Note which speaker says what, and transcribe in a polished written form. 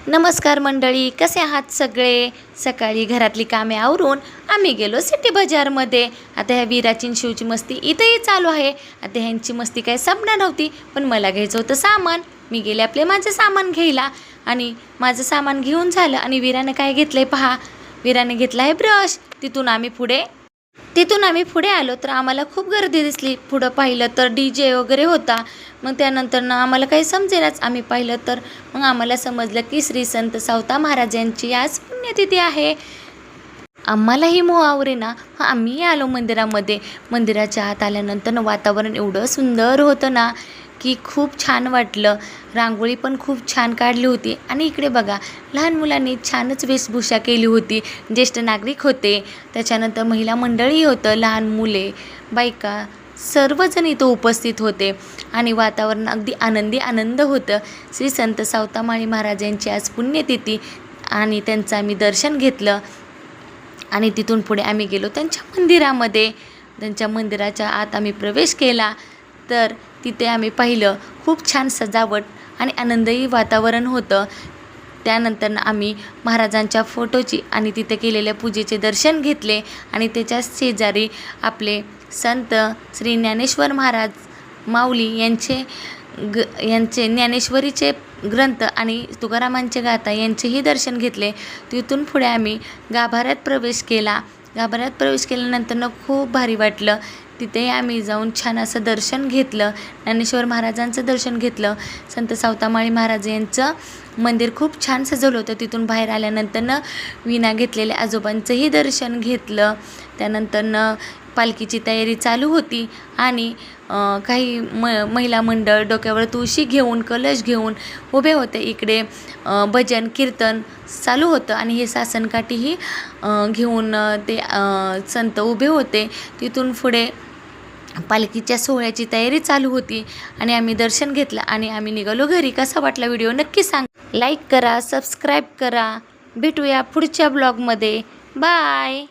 Speaker 1: नमस्कार मंडळी, कसे आहात सगळे। सकाळी घरातली कामे आवरून आम्ही गेलो सिटी बाजारमध्ये। आता ह्या वीराची शिवची मस्ती इथेही चालू आहे। आता ह्यांची मस्ती काय संपणार नव्हती, पण मला घ्यायचं होतं सामान। मी गेले आपले माझं सामान घ्यायला आणि माझं सामान घेऊन झालं आणि वीराने काय घेतलंय पहा। वीराने घेतला आहे ब्रश। तिथून आम्ही पुढे आलो तर आम्हाला खूप गर्दी दिसली। पुढं पाहिलं तर DJ वगैरे होता। मग त्यानंतर आम्हाला काही समजेनाच। आम्ही पाहिलं तर मग आम्हाला समजलं की श्री संत सावता महाराज यांची आज पुण्यतिथी आहे। आम्हालाही मोह आवरेना, आम्ही आलो मंदिरामध्ये। मंदिराच्या आत आल्यानंतर वातावरण एवढं सुंदर होतं ना की खूप छान वाटलं। रांगोळी पण खूप छान काढली होती आणि इकडे बघा लहान मुलांनी छानच वेशभूषा केली होती। ज्येष्ठ नागरिक होते, त्याच्यानंतर महिला मंडळी होतं, लहान मुले बायका सर्वजण इथं उपस्थित होते आणि वातावरण अगदी आनंद होतं। श्री संत सावतामाळी महाराज यांची आज पुण्यतिथी आणि त्यांचं आम्ही दर्शन घेतलं आणि तिथून पुढे आम्ही गेलो त्यांच्या मंदिरामध्ये। त्यांच्या मंदिराच्या आत आम्ही प्रवेश केला तर तिथे आम्ही पाहिलं खूप छान सजावट आणि आनंदही वातावरण होतं। त्यानंतर आम्ही महाराजांच्या फोटोची आणि तिथे केलेल्या पूजेचे दर्शन घेतले आणि त्याच्या शेजारी आपले संत श्री ज्ञानेश्वर महाराज माऊली यांचे ज्ञानेश्वरीचे ग्रंथ आणि तुकारामांचे गाथा यांचेही दर्शन घेतले। तिथून पुढे आम्ही गाभाऱ्यात प्रवेश केला। गाभाऱ्यात प्रवेश केल्यानंतर खूप भारी वाटलं। तिथे आम्ही जाऊन छान असं दर्शन घेतलं, ज्ञानेश्वर महाराजांचं दर्शन घेतलं। संत सावतामाळी महाराज यांचं मंदिर खूप छान सजवलं होतं। तिथून बाहेर आल्यानंतर विणा घेतलेल्या आजोबांचंही दर्शन घेतलं। त्यानंतर पालखीची तयारी चालू होती आणि काही महिला मंडळ डोक्यावर तुळशी घेऊन कलश घेऊन उभे होते। इकडे भजन कीर्तन चालू होतं आणि हे सासनकाठीही घेऊन ते संत उभे होते। तिथून पुढे पालखीच्या सोहळ्याची तयारी चालू होती आणि आम्ही दर्शन घेतलं आणि आम्ही निघालो घरी। कसा वाटला व्हिडिओ नक्की सांग, लाईक करा, सबस्क्राईब करा। भेटूया पुढच्या ब्लॉगमध्ये। बाय।